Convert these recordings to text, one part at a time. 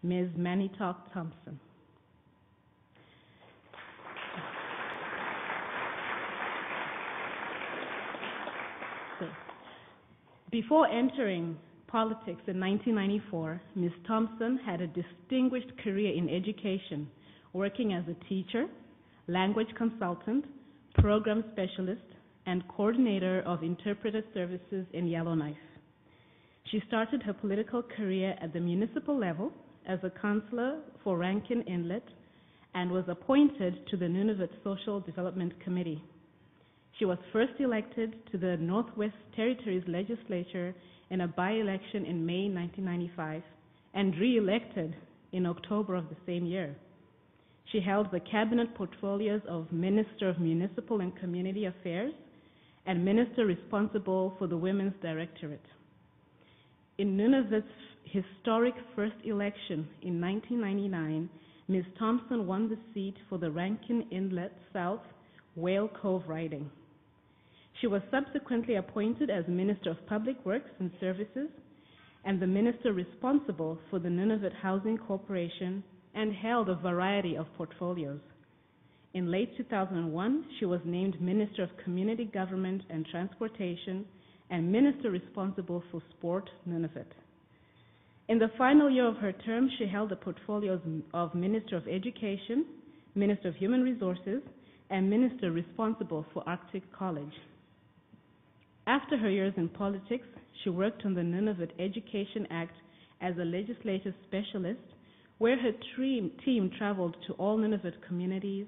Ms. Manitok Thompson. So, before entering politics in 1994, Ms. Thompson had a distinguished career in education, working as a teacher, language consultant, program specialist, and coordinator of interpreter services in Yellowknife. She started her political career at the municipal level as a councillor for Rankin Inlet and was appointed to the Nunavut Social Development Committee. She was first elected to the Northwest Territories Legislature in a by-election in May 1995 and re-elected in October of the same year. She held the cabinet portfolios of Minister of Municipal and Community Affairs and Minister responsible for the Women's Directorate. In Nunavut's historic first election in 1999, Ms. Thompson won the seat for the Rankin Inlet South Whale Cove riding. She was subsequently appointed as Minister of Public Works and Services and the Minister responsible for the Nunavut Housing Corporation and held a variety of portfolios. In late 2001, she was named Minister of Community Government and Transportation and Minister responsible for Sport Nunavut. In the final year of her term, she held the portfolios of Minister of Education, Minister of Human Resources, and Minister responsible for Arctic College. After her years in politics, she worked on the Nunavut Education Act as a legislative specialist, where her team traveled to all Nunavut communities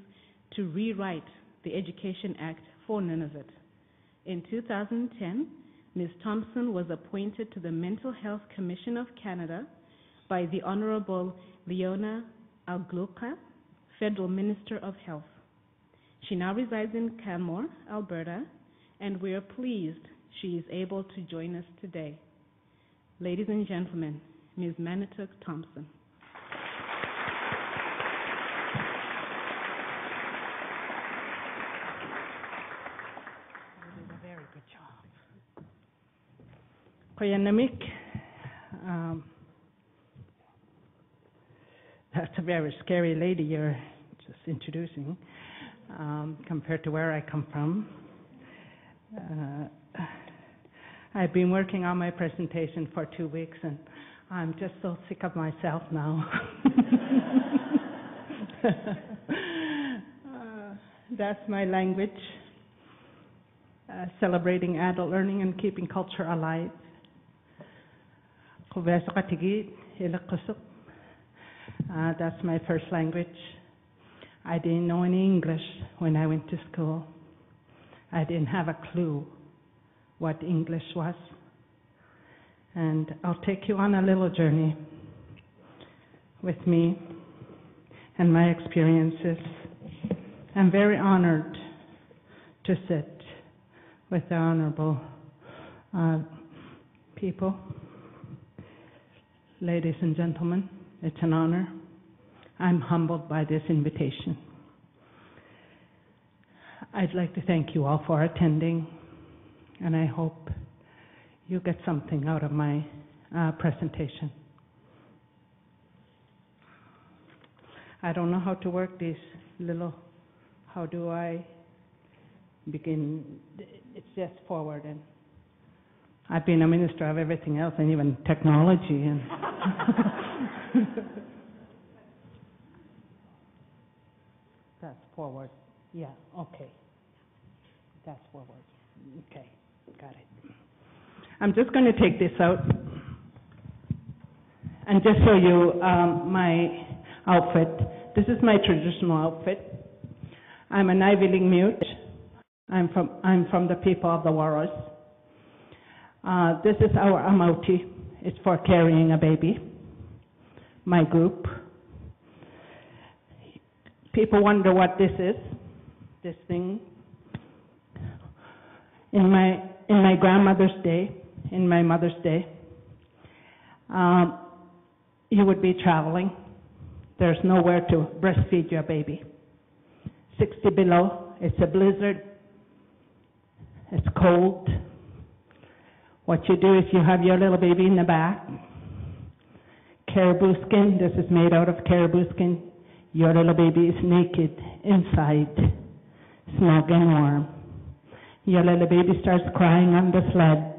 to rewrite the Education Act for Nunavut. In 2010, Ms. Thompson was appointed to the Mental Health Commission of Canada by the Honorable Leona Agluka, Federal Minister of Health. She now resides in Canmore, Alberta, and we are pleased she is able to join us today. Ladies and gentlemen, Ms. Manitok Thosmpson. You did a very good job. Koyanamik, that's a very scary lady you're just introducing compared to where I come from. I've been working on my presentation for 2 weeks and I'm just so sick of myself now. That's my language, celebrating adult learning and keeping culture alive. That's my first language. I didn't know any English when I went to school. I didn't have a clue what English was. And I'll take you on a little journey with me and my experiences. I'm very honored to sit with the honorable people. Ladies and gentlemen, it's an honor. I'm humbled by this invitation. I'd like to thank you all for attending, and I hope you get something out of my presentation. I don't know how to work these little, how do I begin? It's just forward, and I've been a minister of everything else, and even technology. And that's forward. Yeah, okay. That's forward. Okay, got it. I'm just going to take this out and just show you my outfit. This is my traditional outfit. I'm an Ivy League mute. I'm from the people of the Waros. This is our amauti. It's for carrying a baby. My group. People wonder what this is. This thing. In my grandmother's day, in my mother's day, you would be traveling. There's nowhere to breastfeed your baby. 60 below, it's a blizzard. It's cold. What you do is you have your little baby in the back, caribou skin. This is made out of caribou skin. Your little baby is naked inside, snug and warm. Your little baby starts crying on the sled.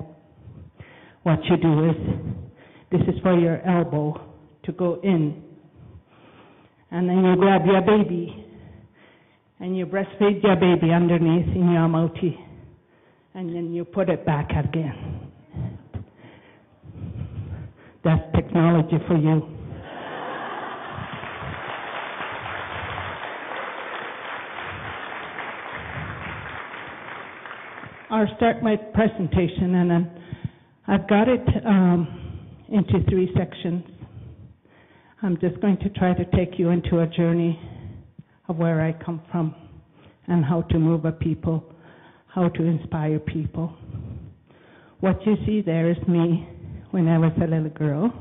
What you do is, this is for your elbow to go in. And then you grab your baby and you breastfeed your baby underneath in your mouthie. And then you put it back again. That's technology for you. I'll start my presentation, and then I've got it into 3 sections. I'm just going to try to take you into a journey of where I come from and how to move a people, how to inspire people. What you see there is me when I was a little girl.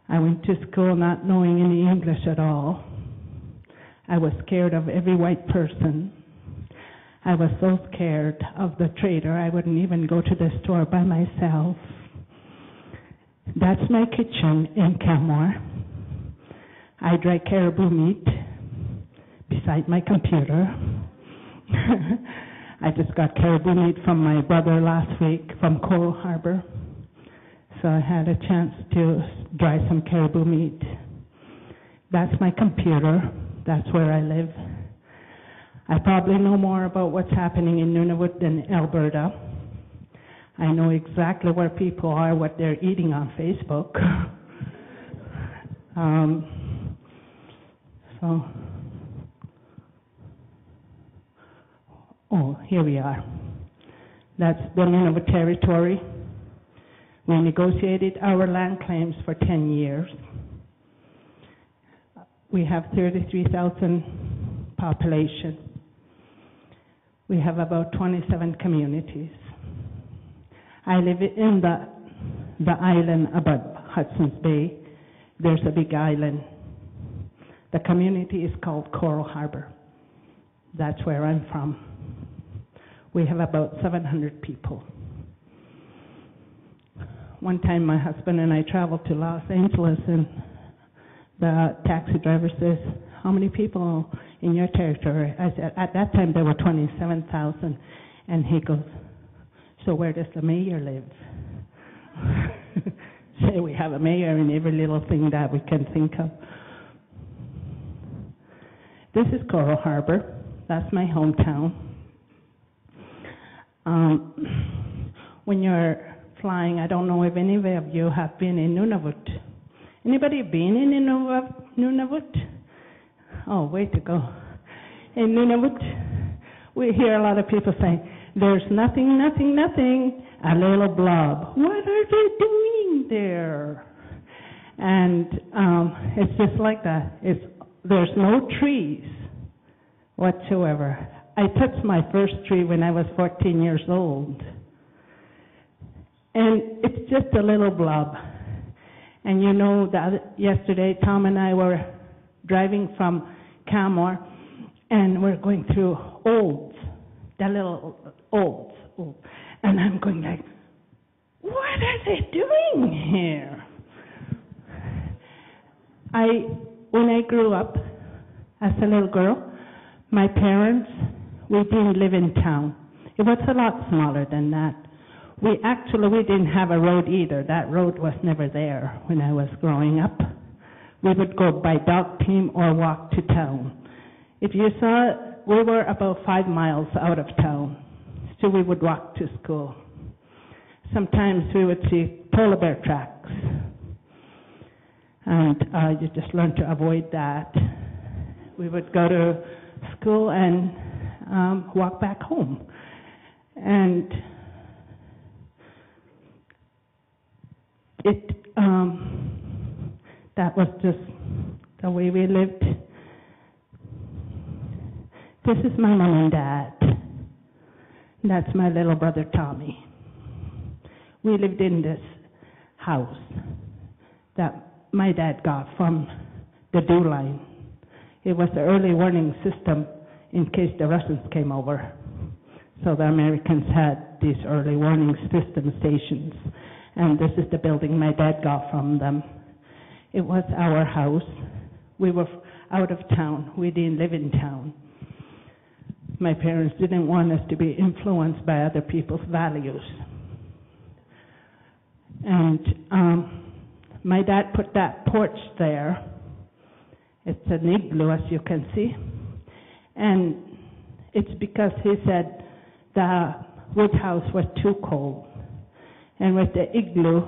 I went to school not knowing any English at all. I was scared of every white person. I was so scared of the trader, I wouldn't even go to the store by myself. That's my kitchen in Canmore. I dry caribou meat beside my computer. I just got caribou meat from my brother last week from Coral Harbour. So I had a chance to dry some caribou meat. That's my computer. That's where I live. I probably know more about what's happening in Nunavut than Alberta. I know exactly where people are, what they're eating on Facebook. Here we are. That's the Nunavut territory. We negotiated our land claims for 10 years. We have 33,000 population. We have about 27 communities. I live in the island above Hudson's Bay. There's a big island. The community is called Coral Harbour. That's where I'm from. We have about 700 people. One time my husband and I traveled to Los Angeles, and the taxi driver says, "How many people in your territory?" I said, at that time there were 27,000. And he goes, "So where does the mayor live?" Say we have a mayor in every little thing that we can think of. This is Coral Harbour. That's my hometown. When you're flying, I don't know if any of you have been in Nunavut. Anybody been in Nunavut? Oh, way to go. In Nunavut, we hear a lot of people saying, "There's nothing, nothing, nothing, a little blob." What are they doing there? And it's just like that. There's no trees whatsoever. I touched my first tree when I was 14 years old. And it's just a little blob. And you know that yesterday Tom and I were driving from Canmore, and we're going through Olds, the little Olds. And I'm going like, what are they doing here? When I grew up as a little girl, my parents, we didn't live in town. It was a lot smaller than that. We didn't have a road either. That road was never there when I was growing up. We would go by dog team or walk to town. If you saw, we were about 5 miles out of town, so we would walk to school. Sometimes we would see polar bear tracks, and you just learn to avoid that. We would go to school and walk back home. And that was just the way we lived. This is my mom and dad. That's my little brother Tommy. We lived in this house that my dad got from the DEW line. It was the early warning system in case the Russians came over. So the Americans had these early warning system stations. And this is the building my dad got from them. It was our house. We were out of town. We didn't live in town. My parents didn't want us to be influenced by other people's values. And my dad put that porch there. It's an igloo, as you can see. And it's because he said the wood house was too cold. And with the igloo,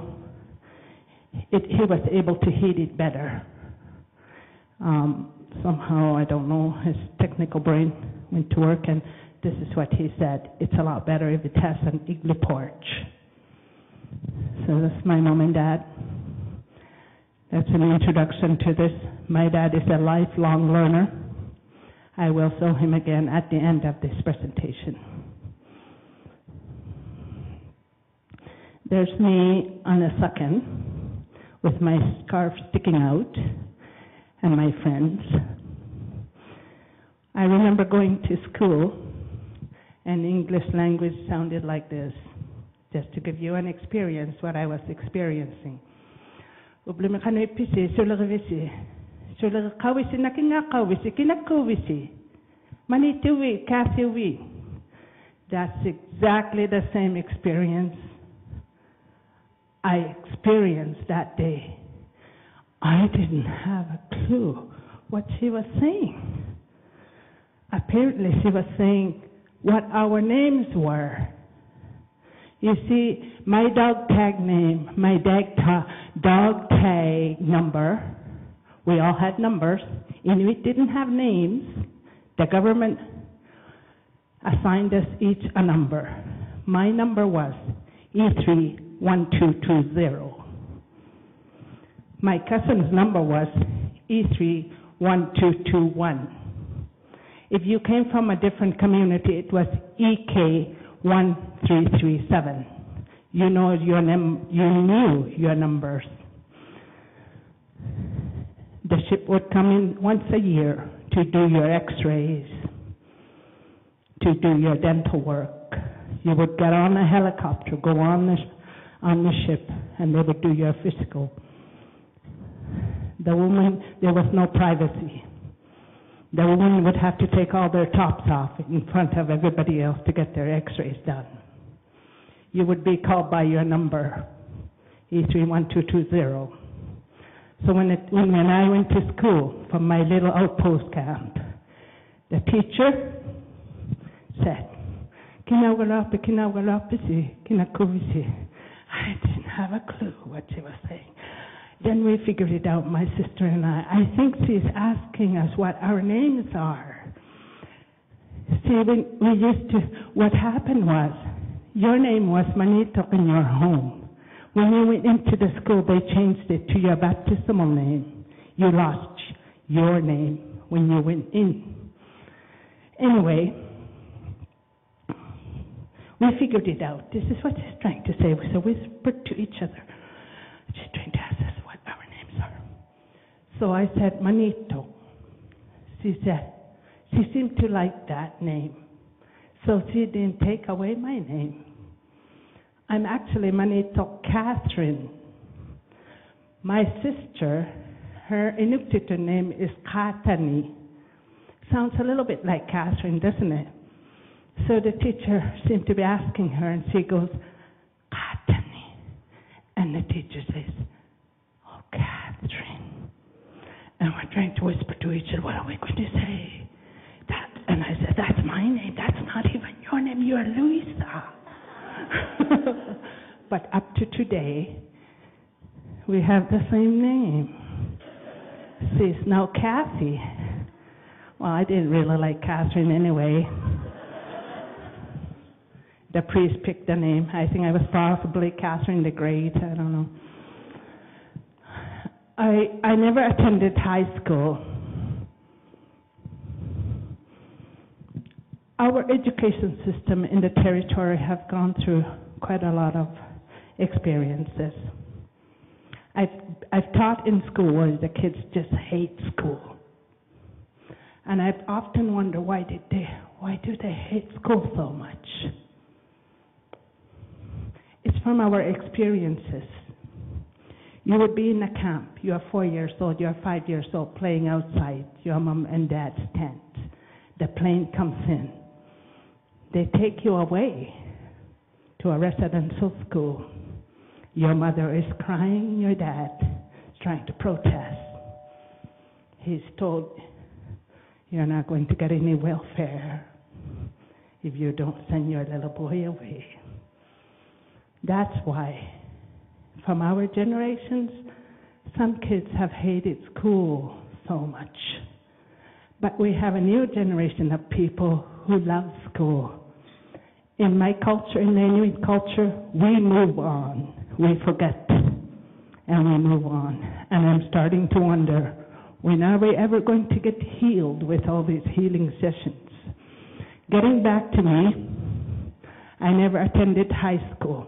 he was able to heat it better. Somehow, I don't know, his technical brain went to work, and this is what he said: it's a lot better if it has an igloo porch. So that's my mom and dad. That's an introduction to this. My dad is a lifelong learner. I will show him again at the end of this presentation. There's me on a succan with my scarf sticking out and my friends. I remember going to school and English language sounded like this, just to give you an experience what I was experiencing. That's exactly the same experience I experienced that day. I didn't have a clue what she was saying. Apparently she was saying what our names were. You see, my dog tag name, my dog tag number, we all had numbers. Inuit didn't have names. The government assigned us each a number. My number was E31220. My cousin's number was E31221. If you came from a different community, it was EK1337. You know you knew your numbers. The ship would come in once a year to do your x-rays, to do your dental work. You would get on a helicopter, go on the ship, and they would do your physical. The woman, there was no privacy. The woman would have to take all their tops off in front of everybody else to get their x-rays done. You would be called by your number, E31220. So when I went to school from my little outpost camp, the teacher said, I didn't have a clue what she was saying. Then we figured it out, my sister and I. I think she's asking us what our names are. See, what happened was, your name was Manitok in your home. When you went into the school, they changed it to your baptismal name. You lost your name when you went in. Anyway, we figured it out. This is what she's trying to say. So we whispered to each other. She's trying to ask us what our names are. So I said, Manito. She said, she seemed to like that name. So she didn't take away my name. I'm actually Manitok Catherine. My sister, her Inuktitut name is Katani. Sounds a little bit like Catherine, doesn't it? So the teacher seemed to be asking her, and she goes, Katani. And the teacher says, oh, Catherine. And we're trying to whisper to each other, what are we going to say? That. And I said, that's my name. That's not even your name. You're Louisa. But up to today, we have the same name. She's now Kathy. Well, I didn't really like Catherine anyway. The priest picked the name. I think I was possibly Catherine the Great. I don't know. I never attended high school. Our education system in the territory have gone through quite a lot of experiences. I've taught in school where the kids just hate school. And I've often wondered why do they hate school so much? It's from our experiences. You would be in a camp. You're 4 years old, you're 5 years old, playing outside your mom and dad's tent. The plane comes in. They take you away to a residential school. Your mother is crying, your dad is trying to protest. He's told, you're not going to get any welfare if you don't send your little boy away. That's why, from our generations, some kids have hated school so much. But we have a new generation of people who love school. In my culture, in the Inuit culture, we move on. We forget, and we move on. And I'm starting to wonder, when are we ever going to get healed with all these healing sessions? Getting back to me, I never attended high school.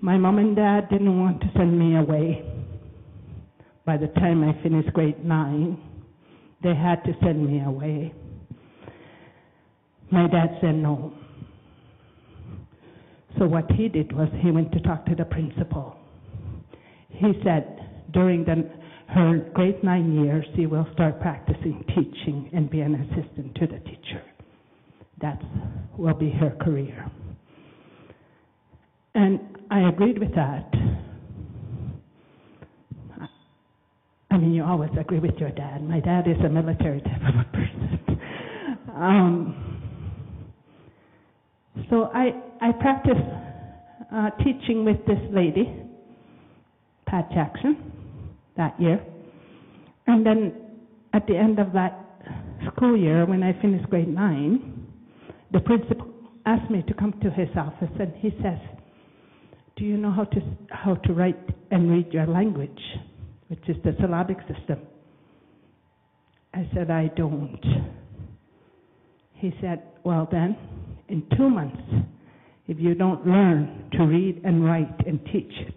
My mom and dad didn't want to send me away. By the time I finished grade 9, they had to send me away. My dad said no. So what he did was he went to talk to the principal. He said during her grade 9 years, she will start practicing teaching and be an assistant to the teacher. That will be her career. And I agreed with that. I mean, you always agree with your dad. My dad is a military type of a person. So I practiced teaching with this lady, Pat Jackson, that year. And then at the end of that school year, when I finished grade 9, the principal asked me to come to his office, and he says, do you know how to write and read your language, which is the syllabic system? I said, I don't. He said, well then, in 2 months, if you don't learn to read and write and teach it,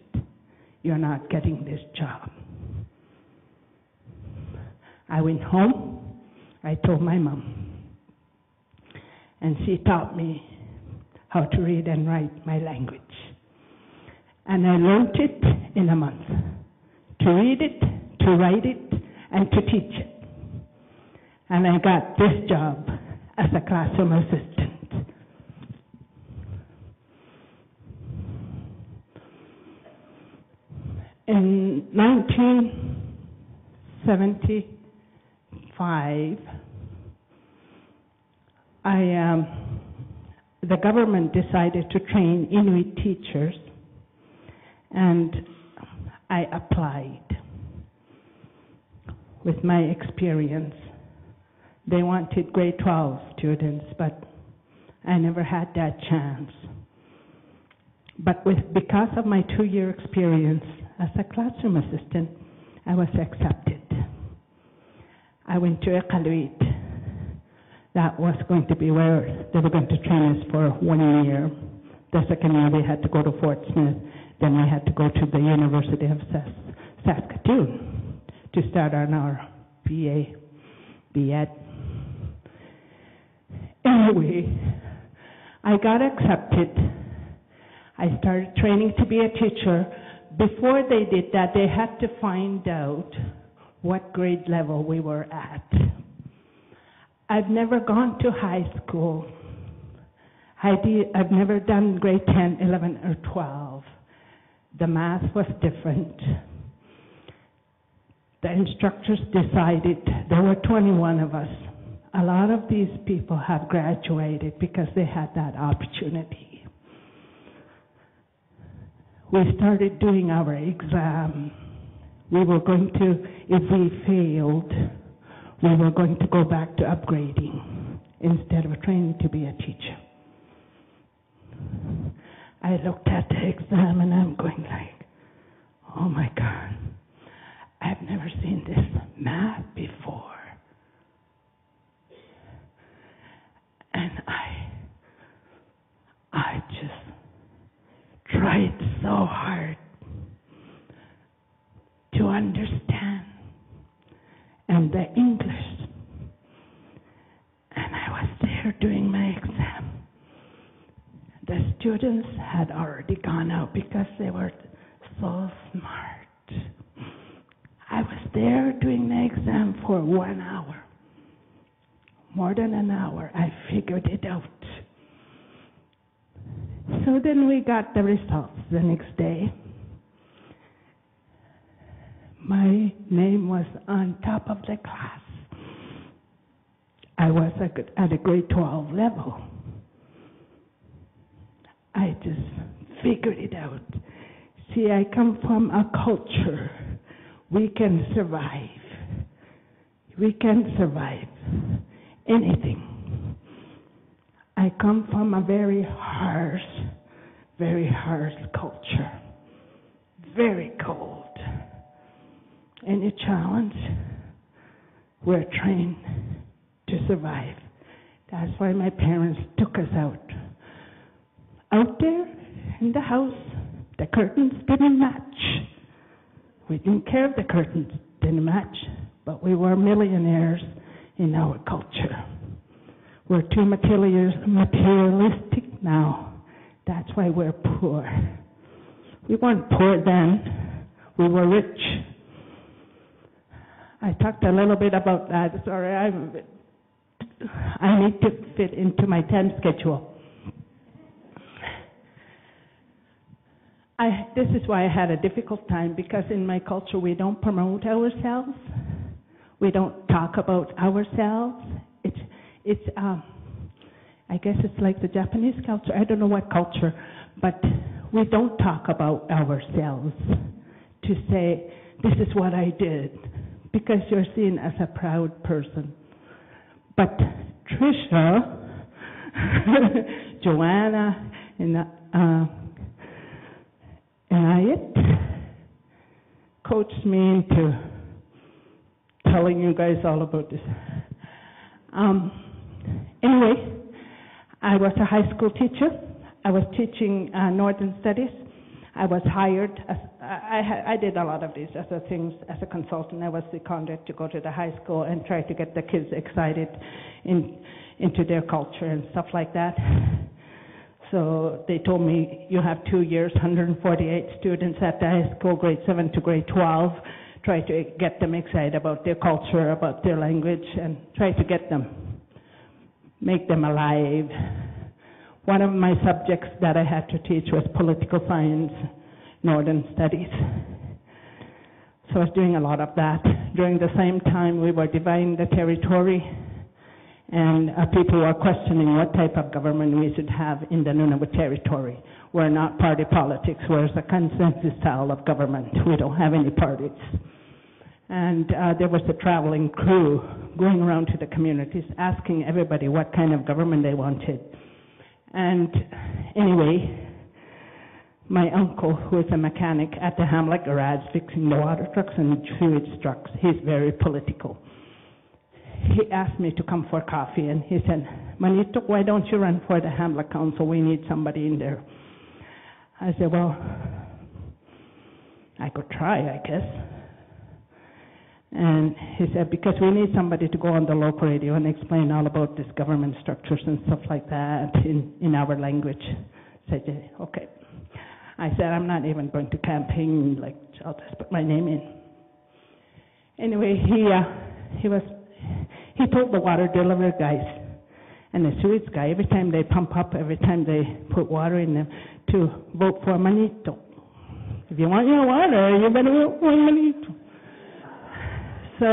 you're not getting this job. I went home, I told my mom, and she taught me how to read and write my language. And I learned it in a month, to read it, to write it, and to teach it. And I got this job as a classroom assistant. In 1975, the government decided to train Inuit teachers, and I applied with my experience. They wanted grade 12 students, but I never had that chance. But because of my 2-year experience as a classroom assistant, I was accepted. I went to Iqaluit. That was going to be where they were going to train us for 1 year. The second year we had to go to Fort Smith. Then we had to go to the University of Saskatoon to start on our BA, BEd. Anyway, I got accepted. I started training to be a teacher. Before they did that, they had to find out what grade level we were at. I've never gone to high school. I've never done grade 10, 11, or 12. The math was different. The instructors decided, there were 21 of us. A lot of these people have graduated because they had that opportunity. We started doing our exam. We were going to, if we failed, we were going to go back to upgrading instead of training to be a teacher. I looked at the exam and I'm going like, oh my God, I've never seen this math before. And I just tried so hard to understand, and the English. And I was there doing my exam. The students had already gone out because they were so smart. I was there doing the exam for 1 hour. More than an hour, I figured it out. So then we got the results the next day. My name was on top of the class. I was at a grade 12 level. I just figured it out. See, I come from a culture. We can survive. We can survive anything. I come from a very harsh culture. Very cold. Any challenge, we're trained to survive. That's why my parents took us out. Out there in the house, the curtains didn't match. We didn't care if the curtains didn't match, but we were millionaires in our culture. We're too materialistic now. That's why we're poor. We weren't poor then. We were rich. I talked a little bit about that. Sorry, I need to fit into my time schedule. This is why I had a difficult time, because in my culture we don't promote ourselves. We don't talk about ourselves. I guess it's like the Japanese culture. I don't know what culture, but we don't talk about ourselves to say, this is what I did, because you're seen as a proud person. But Trisha, Joanna, and Ayat coached me into telling you guys all about this. Anyway, I was a high school teacher. I was teaching Northern Studies. I was hired. I did a lot of these other things as a consultant. I was seconded to go to the high school and try to get the kids excited into their culture and stuff like that. So they told me, you have 2 years, 148 students at the high school, grade 7 to grade 12. Try to get them excited about their culture, about their language, and try to get them, make them alive. One of my subjects that I had to teach was political science, Northern Studies. So I was doing a lot of that. During the same time, we were dividing the territory, and people were questioning what type of government we should have in the Nunavut territory. We're not party politics, we're a consensus style of government. We don't have any parties. And there was a traveling crew going around to the communities asking everybody what kind of government they wanted. And anyway, my uncle, who is a mechanic at the Hamlet garage fixing the water trucks and sewage trucks, he's very political. He asked me to come for coffee, and he said, Manitok, why don't you run for the Hamlet Council? We need somebody in there. I said, well, I could try, I guess. And he said, because we need somebody to go on the local radio and explain all about this government structures and stuff like that in our language. I said, okay. I said, I'm not even going to campaign, like, I'll just put my name in. Anyway, he told the water delivery guys and the sewage guy, every time they pump up, every time they put water in them, to vote for Manitok. If you want your water, you better vote for Manitok. So,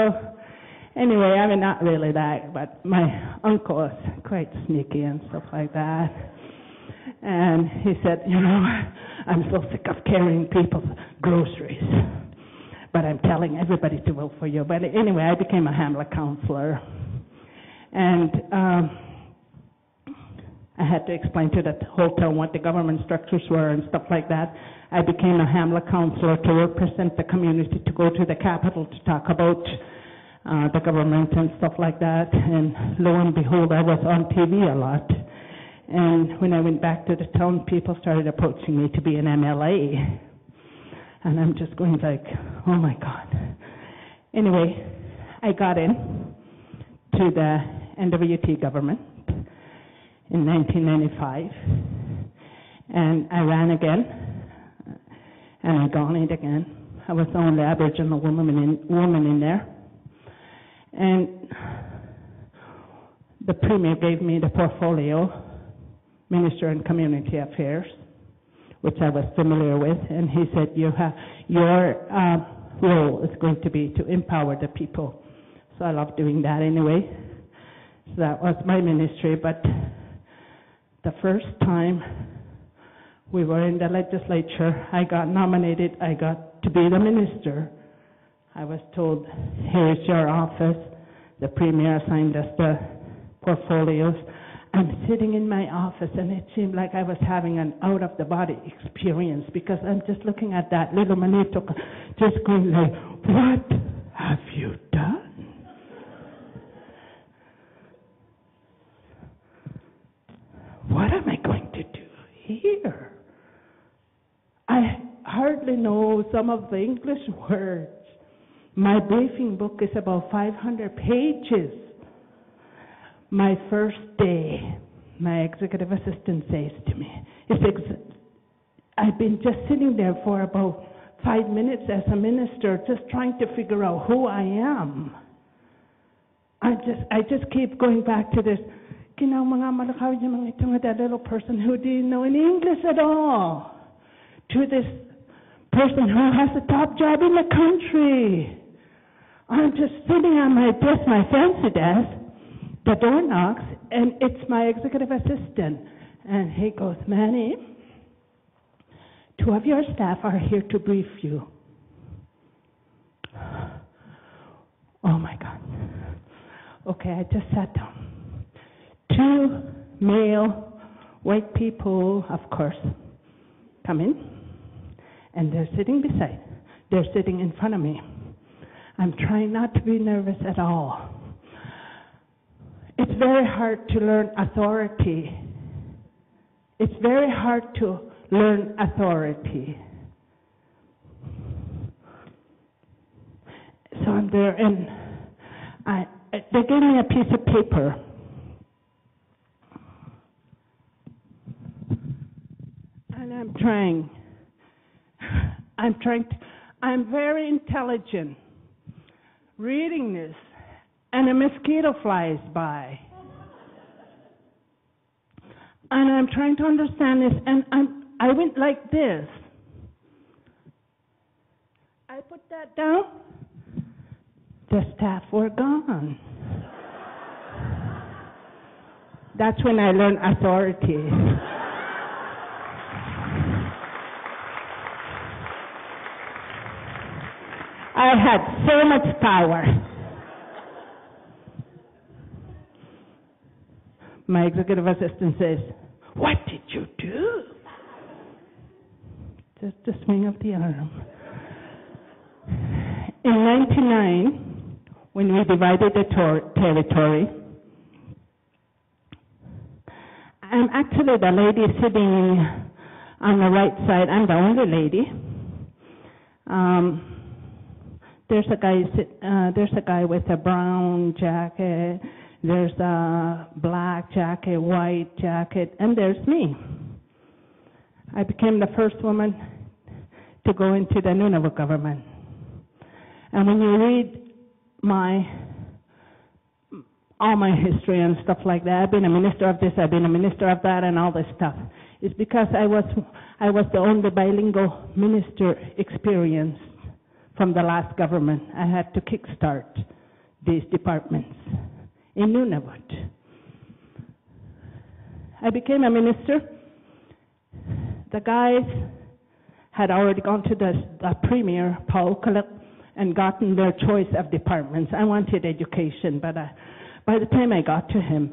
anyway, I mean, not really that, but my uncle was quite sneaky and stuff like that. And he said, you know, I'm so sick of carrying people's groceries, but I'm telling everybody to vote for you. But anyway, I became a Hamlet counselor. And I had to explain to the whole town what the government structures were and stuff like that. I became a Hamlet counselor to represent the community, to go to the capital to talk about the government and stuff like that. And lo and behold, I was on TV a lot. And when I went back to the town, people started approaching me to be an MLA. And I'm just going like, oh my God. Anyway, I got in to the NWT Government in 1995. And I ran again. and I got it again. I was the only Aboriginal woman in there. And the Premier gave me the portfolio, Minister in Community Affairs, which I was familiar with, and he said, your role is going to be to empower the people. So I love doing that anyway. So that was my ministry, but the first time we were in the legislature, I got nominated, I got to be the minister. I was told, here's your office. The Premier assigned us the portfolios. I'm sitting in my office, and it seemed like I was having an out-of-the-body experience, because I'm just looking at that little Manitok, just going like, what have you done? What am I going to do here? I hardly know some of the English words. My briefing book is about 500 pages. My first day, my executive assistant says to me, I've been just sitting there for about 5 minutes as a minister, just trying to figure out who I am. I just keep going back to this, that little person who didn't know any English at all, to this person who has the top job in the country. I'm just sitting on my desk, my fancy desk. The door knocks, and it's my executive assistant. And he goes, Manny, 2 of your staff are here to brief you. Oh, my God. Okay, I just sat down. 2 male white people, of course, come in, and they're sitting in front of me. I'm trying not to be nervous at all. It's very hard to learn authority. It's very hard to learn authority. So I'm there, and they gave me a piece of paper. And I'm very intelligent reading this, and a mosquito flies by. And I'm trying to understand this, and I went like this. I put that down. The staff were gone. That's when I learned authority. I had so much power. My executive assistant says, "What did you do?" Just a swing of the arm. In 1999, when we divided the territory, I'm actually the lady sitting on the right side. I'm the only lady. There's a guy with a brown jacket. There's a black jacket, white jacket, and there's me. I became the first woman to go into the Nunavut Government. And when you read all my history and stuff like that, I've been a minister of this, I've been a minister of that, and all this stuff, it's because I was the only bilingual minister experienced from the last government. I had to kickstart these departments in Nunavut. I became a minister. The guys had already gone to the Premier, Paul Kalep, and gotten their choice of departments. I wanted education, but by the time I got to him,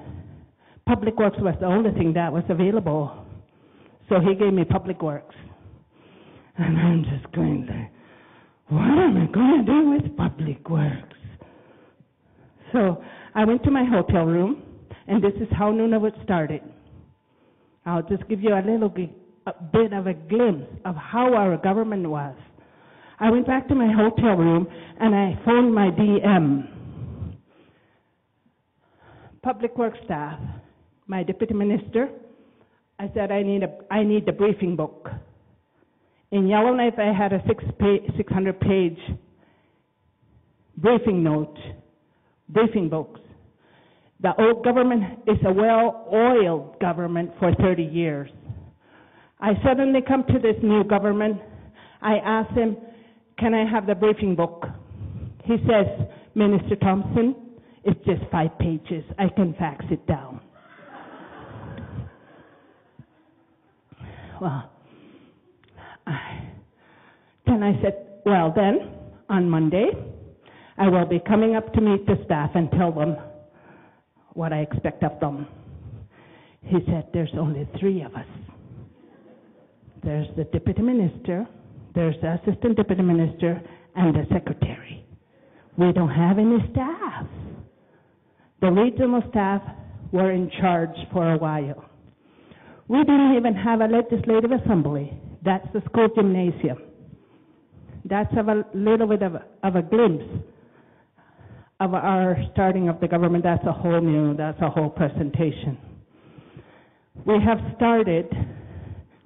Public Works was the only thing that was available. So he gave me Public Works. And I'm just going like, what am I going to do with Public Works? So I went to my hotel room, and this is how Nunavut started. I'll just give you a bit of a glimpse of how our government was. I went back to my hotel room, and I phoned my DM. Public Works staff, my deputy minister. I said, I need the briefing book. In Yellowknife, I had a 600-page briefing books. The old government is a well-oiled government for 30 years. I suddenly come to this new government. I ask him, can I have the briefing book? He says, Minister Thompson, it's just 5 pages. I can fax it down. Well, then I said, well then, on Monday, I will be coming up to meet the staff and tell them what I expect of them. He said, there's only 3 of us. There's the deputy minister, there's the assistant deputy minister, and the secretary. We don't have any staff. The regional staff were in charge for a while. We didn't even have a legislative assembly. That's the school gymnasium. That's a little bit of a glimpse of our starting of the government. That's a whole presentation. We have started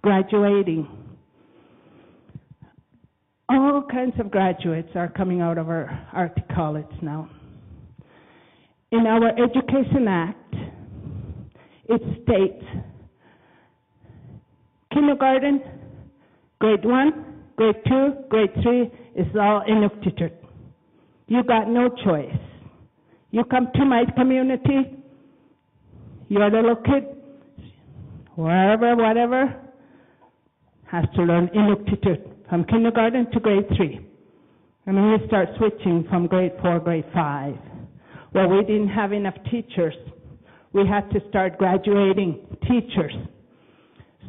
graduating. All kinds of graduates are coming out of our Arctic College now. In our Education Act, it states kindergarten, grade 1, grade 2, grade 3 is all Inuktitut. You got no choice. You come to my community, your little kid, wherever, whatever, has to learn Inuktitut from kindergarten to grade 3. And then we start switching from grade 4, grade 5. Well, we didn't have enough teachers. We had to start graduating teachers.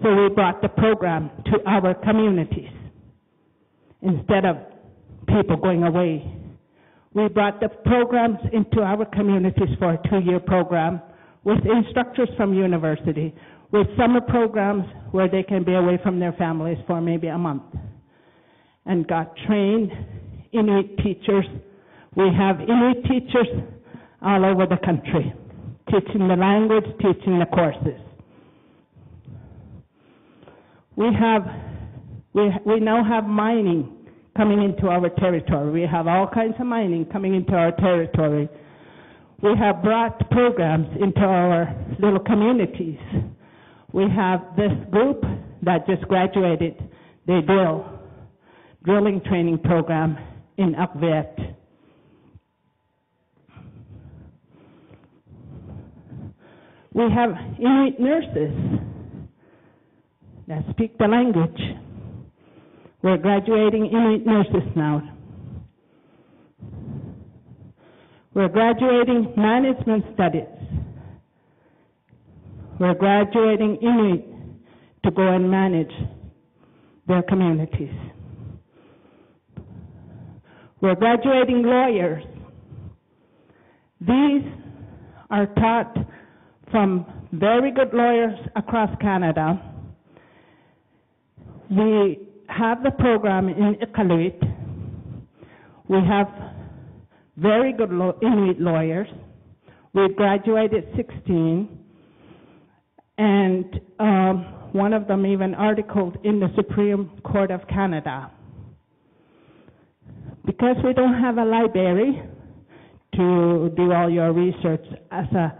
So we brought the program to our communities. Instead of people going away, we brought the programs into our communities for a 2-year program with instructors from university, with summer programs where they can be away from their families for maybe a month, and got trained Inuit teachers. We have Inuit teachers all over the country, teaching the language, teaching the courses. We now have mining coming into our territory. We have all kinds of mining coming into our territory. We have brought programs into our little communities. We have this group that just graduated the drilling training program in Akvet. We have Inuit nurses that speak the language. We're graduating Inuit nurses now. We're graduating management studies. We're graduating Inuit to go and manage their communities. We're graduating lawyers. These are taught from very good lawyers across Canada. We have the program in Iqaluit. We have very good Inuit lawyers. We've graduated 16, and one of them even articled in the Supreme Court of Canada. Because we don't have a library to do all your research as a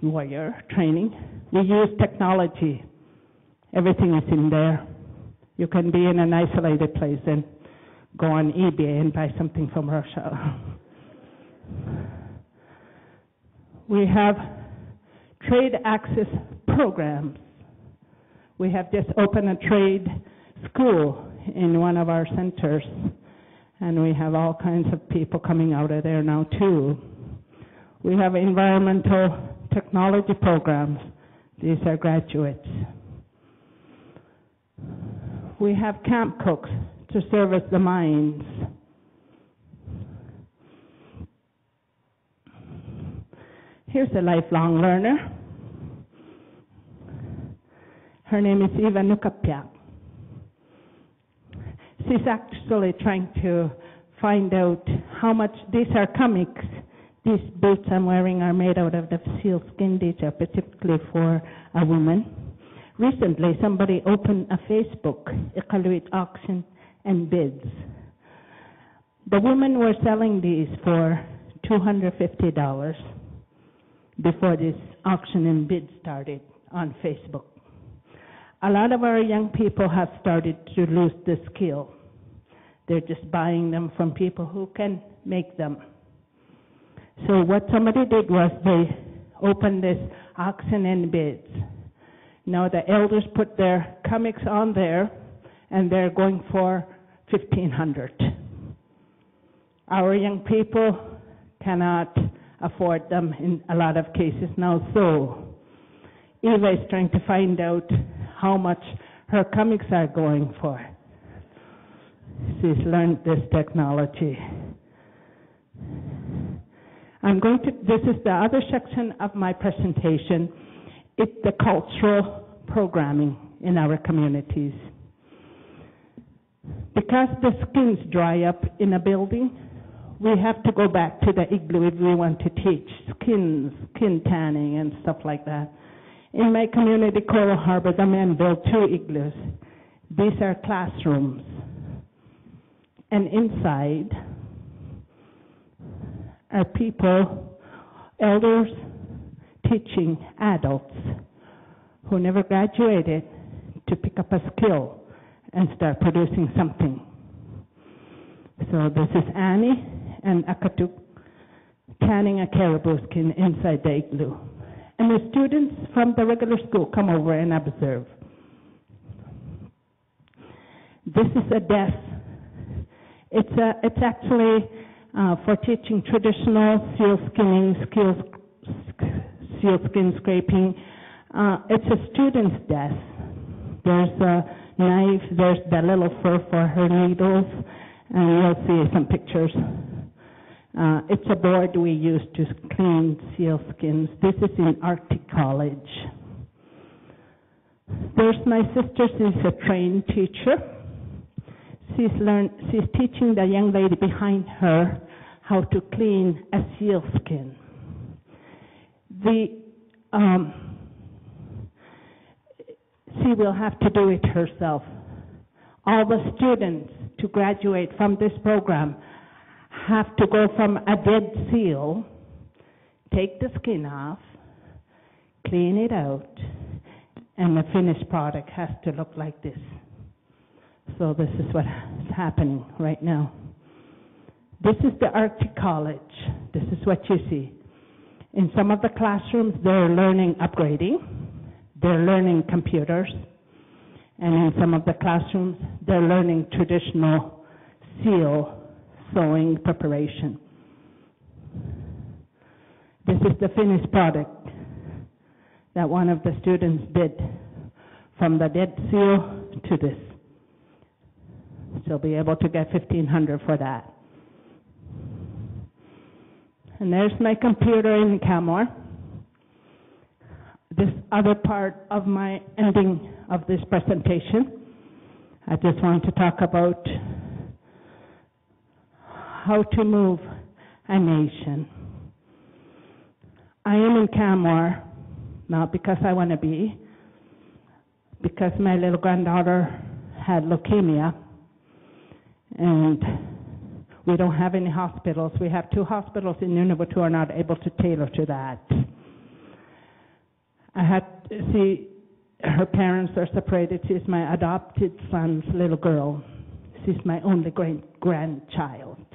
lawyer training, we use technology. Everything is in there. You can be in an isolated place and go on eBay and buy something from Russia. We have trade access programs. We have just opened a trade school in one of our centers, and we have all kinds of people coming out of there now too. We have environmental technology programs. These are graduates. We have camp cooks to service the mines. Here's a lifelong learner. Her name is Eva Nukapia. She's actually trying to find out how much, these are comics. These boots I'm wearing are made out of the seal skin. These are particularly for a woman. Recently, somebody opened a Facebook, Iqaluit auction and bids. The women were selling these for $250 before this auction and bid started on Facebook. A lot of our young people have started to lose the skill. They're just buying them from people who can make them. So what somebody did was they opened this auction and bids. Now the elders put their comics on there, and they're going for $1,500. Our young people cannot afford them in a lot of cases now, so Eva is trying to find out how much her comics are going for. She's learned this technology. This is the other section of my presentation. It's the cultural programming in our communities. Because the skins dry up in a building, we have to go back to the igloo if we want to teach skin tanning and stuff like that. In my community, Coral Harbour, the men built 2 igloos. These are classrooms. And inside are people, elders, teaching adults who never graduated to pick up a skill and start producing something. So this is Annie and Akatuk tanning a caribou skin inside the igloo. And the students from the regular school come over and observe. This is a desk. It's actually for teaching traditional seal skinning, seal skin scraping. It's a student's desk. There's a knife, there's the little fur for her needles, and you'll see some pictures. It's a board we use to clean seal skins. This is in Arctic College. There's my sister, she's a trained teacher. She's teaching the young lady behind her how to clean a seal skin. She will have to do it herself. All the students to graduate from this program have to go from a dead seal, take the skin off, clean it out, and the finished product has to look like this. So this is what is happening right now. This is the Arctic College. This is what you see. In some of the classrooms, they're learning upgrading. They're learning computers. And in some of the classrooms, they're learning traditional seal sewing preparation. This is the finished product that one of the students did, from the dead seal to this. She'll be able to get $1,500 for that. And there's my computer in Camor. This other part of my ending of this presentation, I just want to talk about how to move a nation. I am in Camor, not because I want to be, because my little granddaughter had leukemia, and we don't have any hospitals. We have 2 hospitals in Nunavut who are not able to tailor to that. Her parents are separated. She's my adopted son's little girl. She's my only grandchild.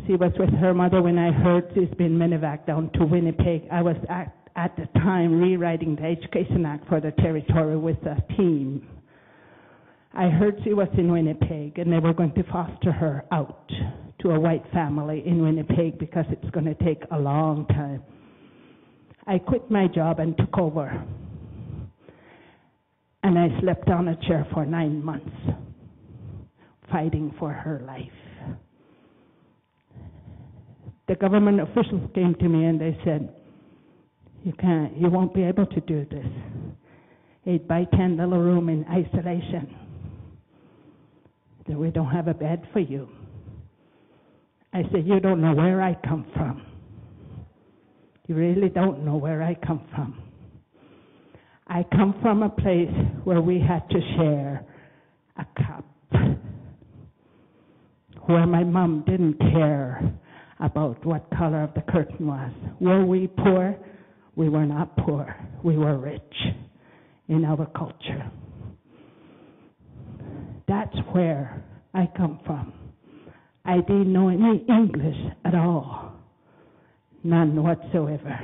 She was with her mother when I heard she's been medevac down to Winnipeg. I was at the time rewriting the Education Act for the territory with a team. I heard she was in Winnipeg, and they were going to foster her out to a white family in Winnipeg because it's going to take a long time. I quit my job and took over. And I slept on a chair for 9 months, fighting for her life. The government officials came to me and they said, you won't be able to do this. 8 by 10 little room in isolation. We don't have a bed for you. I said, you don't know where I come from. You really don't know where I come from. I come from a place where we had to share a cup, where my mom didn't care about what color of the curtain was. Were we poor? We were not poor. We were rich in our culture. That's where I come from. I didn't know any English at all. None whatsoever.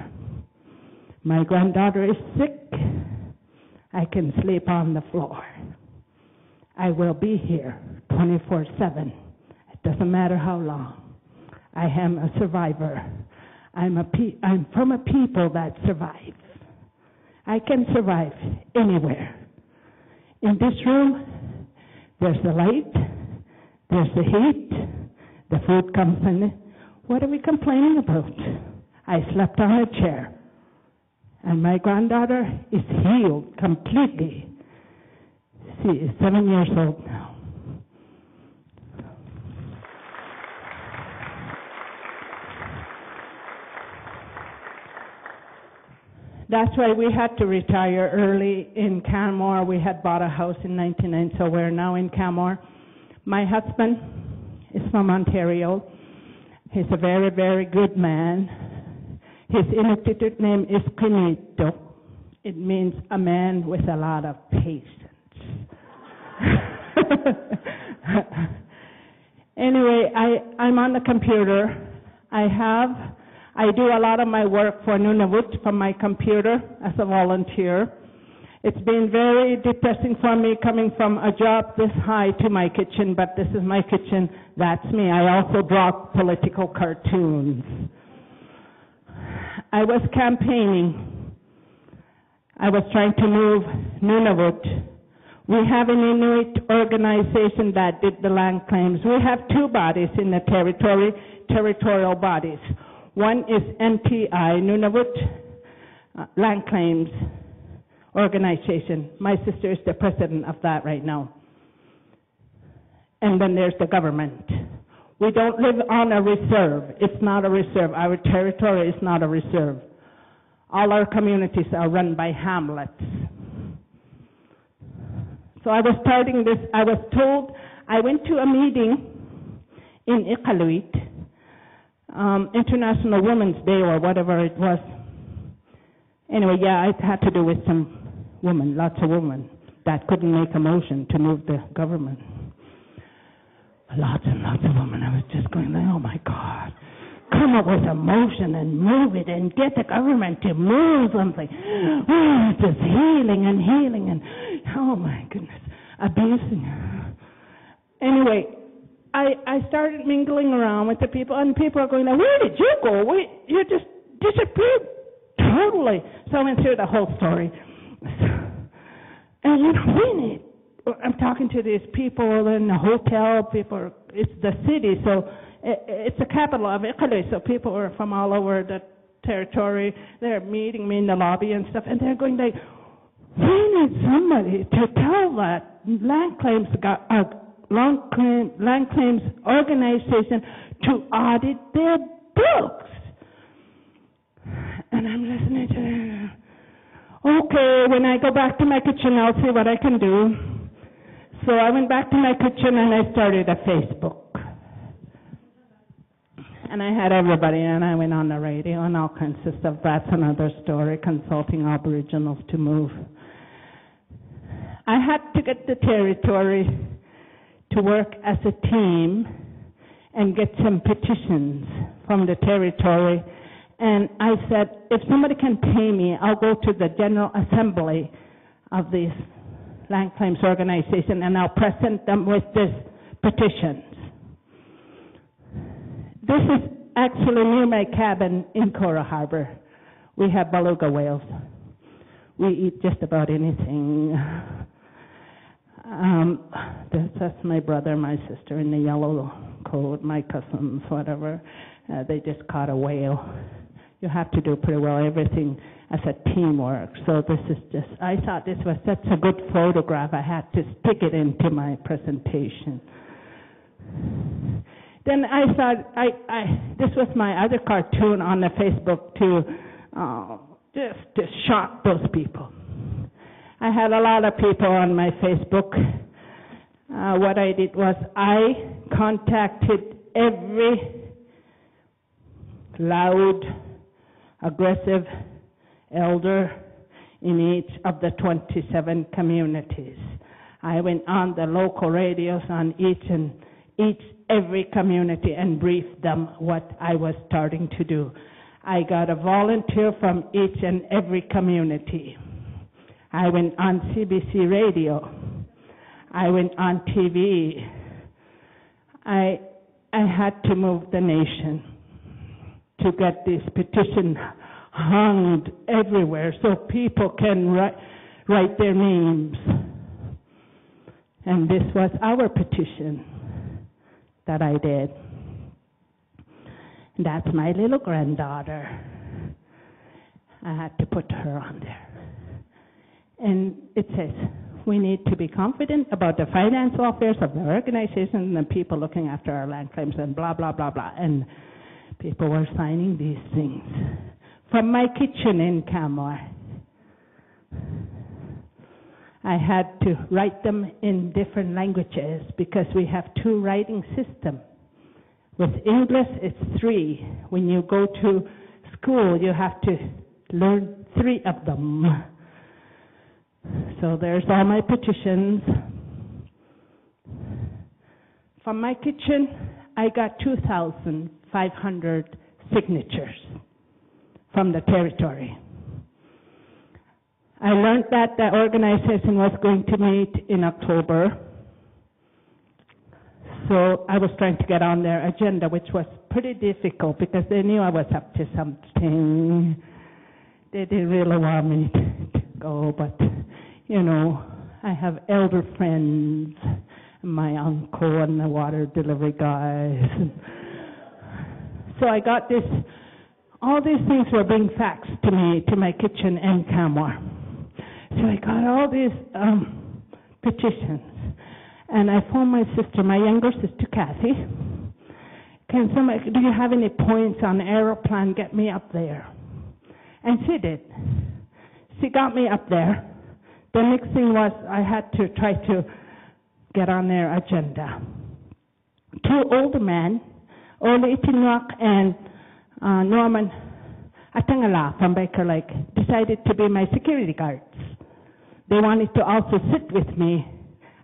My granddaughter is sick. I can sleep on the floor. I will be here 24/7. It doesn't matter how long. I am a survivor. I'm from a people that survive. I can survive anywhere. In this room, there's the light, there's the heat, the food comes in. What are we complaining about? I slept on a chair, and my granddaughter is healed completely. She is 7 years old now. That's why we had to retire early in Canmore. We had bought a house in 1999, so we're now in Canmore. My husband is from Ontario. He's a very, very good man. His Inuktitut name is Kinito. It means a man with a lot of patience. Anyway, I'm on the computer. I do a lot of my work for Nunavut from my computer as a volunteer. It's been very depressing for me coming from a job this high to my kitchen, but this is my kitchen. That's me. I also draw political cartoons. I was campaigning. I was trying to move Nunavut. We have an Inuit organization that did the land claims. We have two bodies in the territory, territorial bodies. One is NTI, Nunavut Land Claims Organization. My sister is the president of that right now. And then there's the government. We don't live on a reserve. It's not a reserve. Our territory is not a reserve. All our communities are run by hamlets. So I was starting this, I was told, I went to a meeting in Iqaluit, International Women's Day or whatever it was. Anyway, yeah, it had to do with some women, lots of women that couldn't make a motion to move the government. Lots and lots of women. I was just going like, oh my God, come up with a motion and move it and get the government to move something. Oh, just healing and oh my goodness, abusing. Anyway, I started mingling around with the people, and people are going like, where did you go? You just disappeared totally. So I went through the whole story. And I'm talking to these people in the hotel, people, it's the city, so it's the capital of Iqaluit, so people are from all over the territory. They're meeting me in the lobby and stuff, and they're going like, we need somebody to tell that land claims organization to audit their books. And I'm listening to them. Okay, when I go back to my kitchen, I'll see what I can do. So I went back to my kitchen and I started a Facebook. And I had everybody, and I went on the radio and all kinds of stuff. That's another story, consulting Aboriginals to move. I had to get the territory to work as a team and get some petitions from the territory. And I said, if somebody can pay me, I'll go to the General Assembly of this land claims organization and I'll present them with these petitions. This is actually near my cabin in Cora Harbour. We have beluga whales. We eat just about anything. That's my brother, my sister in the yellow coat, my cousins, whatever. They just caught a whale. You have to do pretty well everything as a teamwork. So this is just, I thought this was such a good photograph, I had to stick it into my presentation. Then I thought, this was my other cartoon on the Facebook to just shock those people. I had a lot of people on my Facebook. What I did was I contacted every loud, aggressive elder in each of the 27 communities. I went on the local radios on every community and briefed them what I was starting to do. I got a volunteer from each and every community. I went on CBC radio. I went on TV. I had to move the nation to get this petition hung everywhere so people can write their names. And this was our petition that I did. That's my little granddaughter. I had to put her on there. And it says, we need to be confident about the financial affairs of the organization and the people looking after our land claims and blah, blah, blah, blah. And people were signing these things. From my kitchen in Canmore, I had to write them in different languages because we have 2 writing systems. With English, it's 3. When you go to school, you have to learn 3 of them. So there's all my petitions. From my kitchen, I got 2,500 signatures from the territory. I learned that the organization was going to meet in October. So I was trying to get on their agenda, which was pretty difficult because they knew I was up to something. They didn't really want me to go, but, you know, I have elder friends, my uncle and the water delivery guys. So I got this, all these things were being faxed to me, to my kitchen in Canmore. So I got all these petitions. And I phoned my sister, my younger sister, Kathy. Can somebody, do you have any points on the aeroplane? Get me up there. And she did. She got me up there. The next thing was I had to try to get on their agenda. 2 older men, Ole Itinwak and Norman Atangala from Baker Lake, decided to be my security guards. They wanted to also sit with me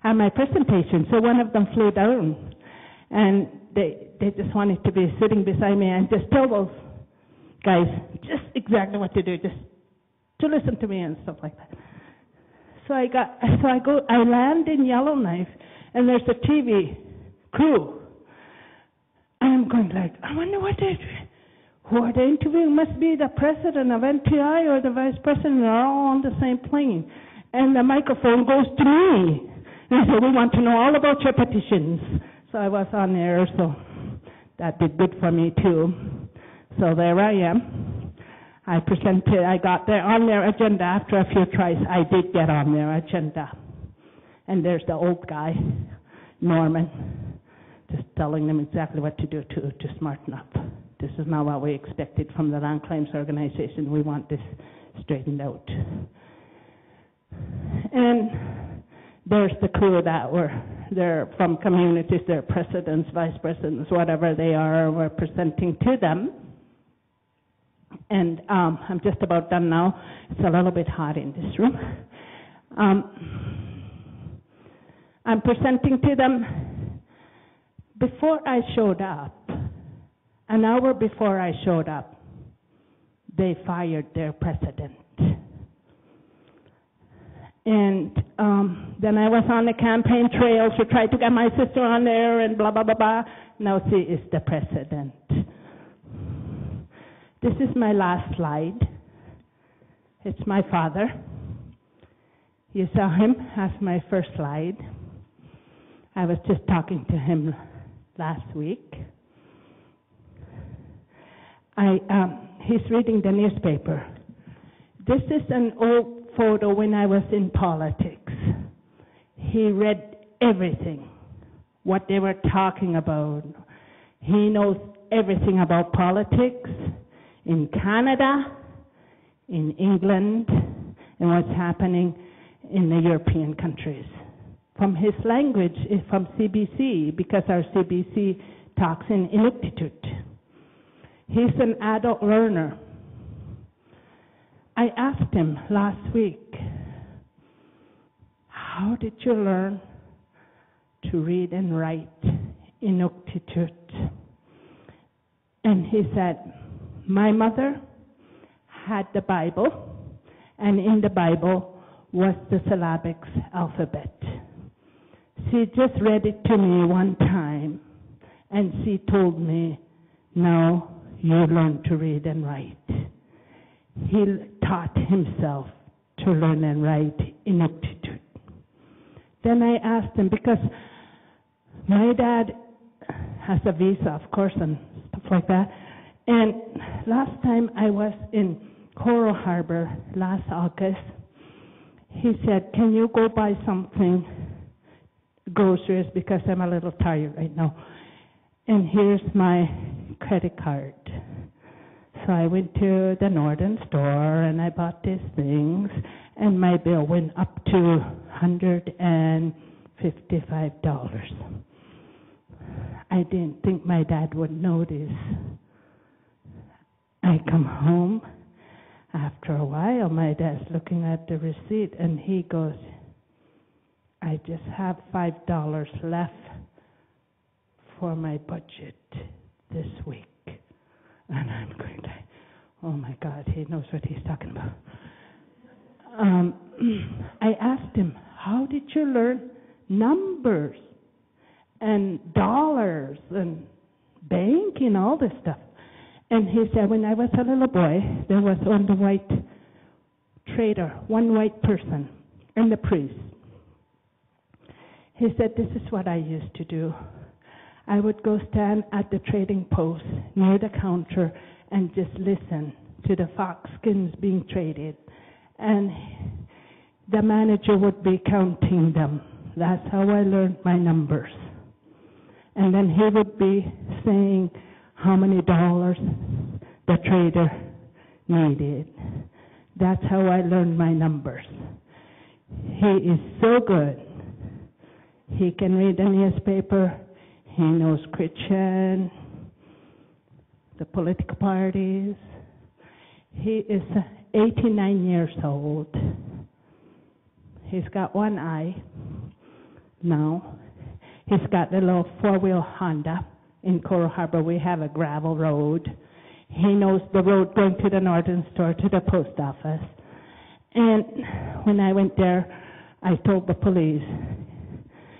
at my presentation, so one of them flew down, and they just wanted to be sitting beside me and just tell those guys just exactly what to do, just to listen to me and stuff like that. So I land in Yellowknife, and there's a TV crew, and I'm going like, I wonder who are they interviewing? Must be the president of NTI or the vice president. They're all on the same plane, and the microphone goes to me. And I said, we want to know all about your petitions. So I was on there, so that did good for me too. So there I am. I got there on their agenda after a few tries. I did get on their agenda. And there's the old guy, Norman, just telling them exactly what to do to smarten up. This is not what we expected from the Land Claims Organization. We want this straightened out. And there's the crew that they're from communities, they're presidents, vice presidents, whatever they are, we're presenting to them. And I'm just about done now. It's a little bit hot in this room. I'm presenting to them. Before I showed up, an hour before I showed up, they fired their president. And then I was on the campaign trail to try to get my sister on there and blah, blah, blah, blah. Now she is the president. This is my last slide. It's my father. You saw him as my first slide. I was just talking to him last week. He's reading the newspaper. This is an old photo when I was in politics. He read everything, what they were talking about. He knows everything about politics in Canada, in England, and what's happening in the European countries. From his language is from CBC, because our CBC talks in Inuktitut. He's an adult learner. I asked him last week, how did you learn to read and write Inuktitut? And he said, my mother had the Bible, and in the Bible was the syllabic alphabet. She just read it to me one time, and she told me, now you learn to read and write. He taught himself to learn and write Inuktitut. Then I asked him, because my dad has a visa, of course, and stuff like that. And last time I was in Coral Harbour, last August, he said, can you go buy something, groceries, because I'm a little tired right now. And here's my credit card. So I went to the Northern store and I bought these things, and my bill went up to $155. I didn't think my dad would notice. I come home. After a while, my dad's looking at the receipt, and he goes, I just have $5 left for my budget this week. And I'm going like, oh my God, he knows what he's talking about. I asked him, how did you learn numbers and dollars and banking, all this stuff? And he said, when I was a little boy, there was one white trader, one white person, and the priest. He said, this is what I used to do. I would go stand at the trading post near the counter and just listen to the fox skins being traded. And the manager would be counting them. That's how I learned my numbers. And then he would be saying how many dollars the trader needed. That's how I learned my numbers. He is so good. He can read the newspaper. He knows Christian, the political parties. He is 89 years old. He's got one eye now. He's got a little four-wheel Honda. In Coral Harbour, we have a gravel road. He knows the road going to the Northern store, to the post office. And when I went there, I told the police,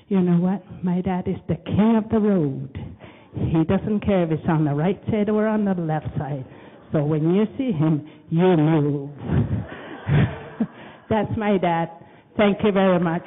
you know what? My dad is the king of the road. He doesn't care if it's on the right side or on the left side. So when you see him, you move. That's my dad. Thank you very much.